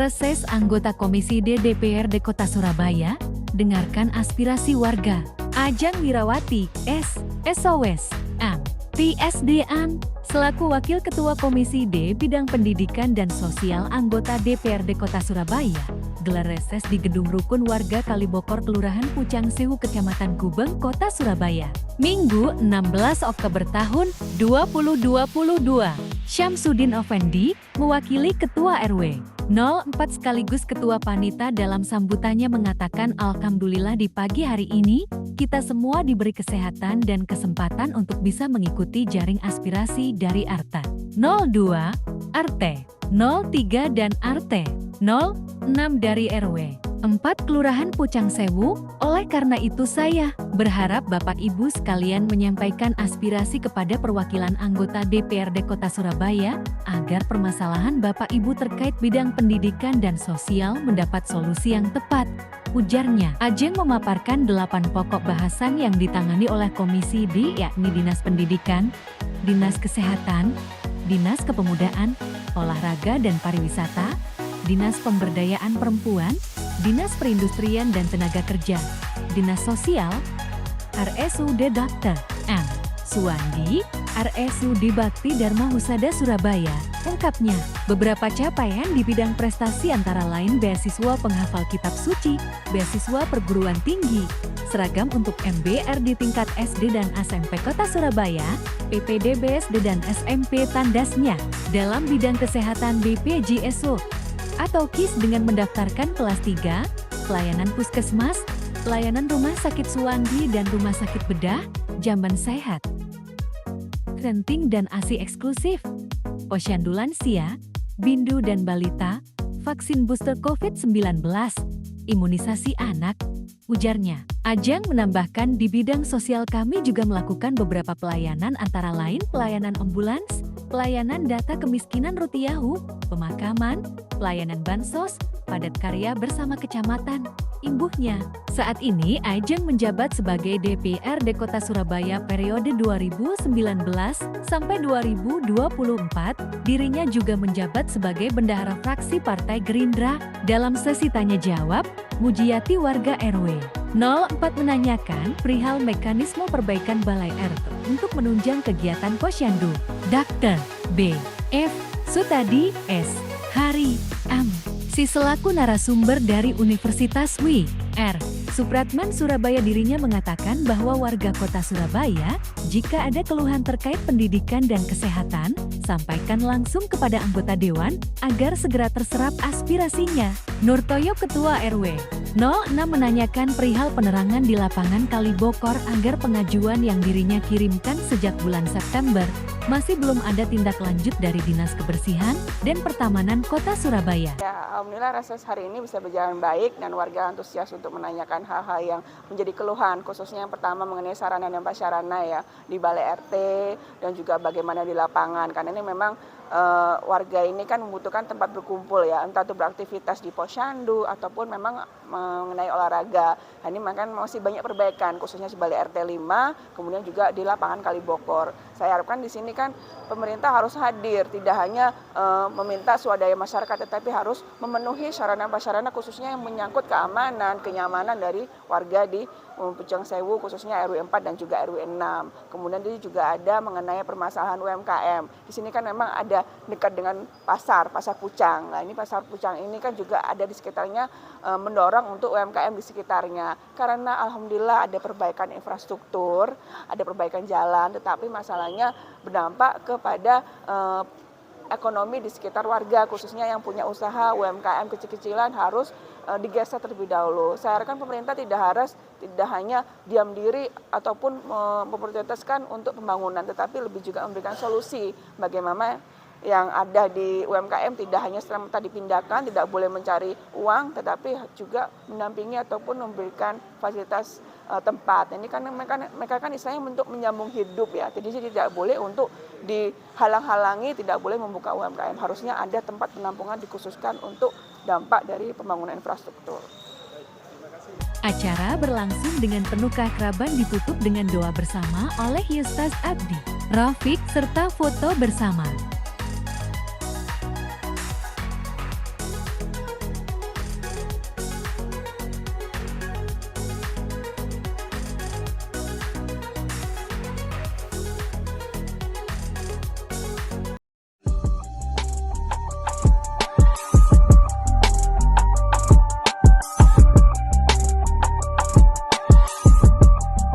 Reses anggota Komisi D DPRD Kota Surabaya, dengarkan aspirasi warga. Ajang Wirawati, S. SOS, M. PSDN, selaku Wakil Ketua Komisi D Bidang Pendidikan dan Sosial anggota DPRD Kota Surabaya, gelar reses di Gedung Rukun Warga Kalibokor Kelurahan Pucang Sewu Kecamatan Gubeng Kota Surabaya, Minggu 16 Oktober tahun 2022. Syamsuddin Effendi, mewakili Ketua RW 04 sekaligus Ketua Panita dalam sambutannya mengatakan alhamdulillah di pagi hari ini, kita semua diberi kesehatan dan kesempatan untuk bisa mengikuti jaring aspirasi dari RT 02, RT 03 dan RT 06 dari RW 4 Kelurahan Pucang Sewu. Oleh karena itu saya berharap Bapak Ibu sekalian menyampaikan aspirasi kepada perwakilan anggota DPRD Kota Surabaya agar permasalahan Bapak Ibu terkait bidang pendidikan dan sosial mendapat solusi yang tepat. Ujarnya, Ajeng memaparkan 8 pokok bahasan yang ditangani oleh Komisi D, yakni Dinas Pendidikan, Dinas Kesehatan, Dinas Kepemudaan, Olahraga dan Pariwisata, Dinas Pemberdayaan Perempuan, Dinas Perindustrian dan Tenaga Kerja, Dinas Sosial, RSUD Dr. M. Suwandi, RSUD Bakti Dharma Husada Surabaya. Ungkapnya, beberapa capaian di bidang prestasi antara lain beasiswa penghafal kitab suci, beasiswa perguruan tinggi, seragam untuk MBR di tingkat SD dan SMP Kota Surabaya, PPD BSD dan SMP tandasnya. Dalam bidang kesehatan BPJSO atau KIS dengan mendaftarkan kelas 3, pelayanan puskesmas, pelayanan rumah sakit Suwandi dan rumah sakit bedah, jamban sehat, renting dan ASI eksklusif, posyandu lansia, bindu dan balita, vaksin booster COVID-19, imunisasi anak. Ujarnya, Ajeng menambahkan di bidang sosial kami juga melakukan beberapa pelayanan antara lain pelayanan ambulans, pelayanan data kemiskinan Rutiyahu, pemakaman, pelayanan bansos, padat karya bersama kecamatan. Imbuhnya, saat ini Ajeng menjabat sebagai DPRD Kota Surabaya periode 2019 sampai 2024. Dirinya juga menjabat sebagai bendahara fraksi Partai Gerindra. Dalam sesi tanya jawab, Mujiati warga RW 04 menanyakan perihal mekanisme perbaikan Balai RT untuk menunjang kegiatan posyandu. Dr. B. F. Sutadi, S. Hari, M. Si selaku narasumber dari Universitas W. R. Supratman Surabaya dirinya mengatakan bahwa warga kota Surabaya, jika ada keluhan terkait pendidikan dan kesehatan, sampaikan langsung kepada anggota Dewan agar segera terserap aspirasinya. Nurtoyo Ketua RW 06 menanyakan perihal penerangan di lapangan Kalibokor agar pengajuan yang dirinya kirimkan sejak bulan September masih belum ada tindak lanjut dari Dinas Kebersihan dan Pertamanan Kota Surabaya. Ya, alhamdulillah reses hari ini bisa berjalan baik dan warga antusias untuk menanyakan hal-hal yang menjadi keluhan, khususnya yang pertama mengenai sarana dan prasarana ya di Balai RT dan juga bagaimana di lapangan. Karena ini memang warga ini kan membutuhkan tempat berkumpul ya, entah itu beraktivitas di posyandu ataupun memang mengenai olahraga. Nah, ini makanya masih banyak perbaikan khususnya di Balai RT 5, kemudian juga di lapangan Kalibokor. Saya harapkan di sini kan pemerintah harus hadir, tidak hanya meminta swadaya masyarakat, tetapi harus memenuhi sarana-prasarana khususnya yang menyangkut keamanan, kenyamanan dari warga di Pucang Sewu, khususnya RW 4 dan juga RW 6. Kemudian ini juga ada mengenai permasalahan UMKM. Di sini kan memang ada dekat dengan pasar Pucang. Nah, ini pasar Pucang ini kan juga ada di sekitarnya mendorong untuk UMKM di sekitarnya. Karena alhamdulillah ada perbaikan infrastruktur, ada perbaikan jalan, tetapi masalahnya berdampak kepada ekonomi di sekitar warga, khususnya yang punya usaha UMKM kecil-kecilan harus digeser terlebih dahulu. Saya harapkan pemerintah tidak hanya diam diri ataupun memprioritaskan untuk pembangunan, tetapi lebih juga memberikan solusi bagaimana yang ada di UMKM tidak hanya serta-merta dipindahkan, tidak boleh mencari uang, tetapi juga mendampingi ataupun memberikan fasilitas tempat. Ini kan mereka kan istilahnya untuk menyambung hidup ya. Jadi tidak boleh untuk dihalang-halangi, tidak boleh membuka UMKM. Harusnya ada tempat penampungan dikhususkan untuk dampak dari pembangunan infrastruktur. Acara berlangsung dengan penuh keakraban ditutup dengan doa bersama oleh Yustas Abdi, Rafiq serta foto bersama.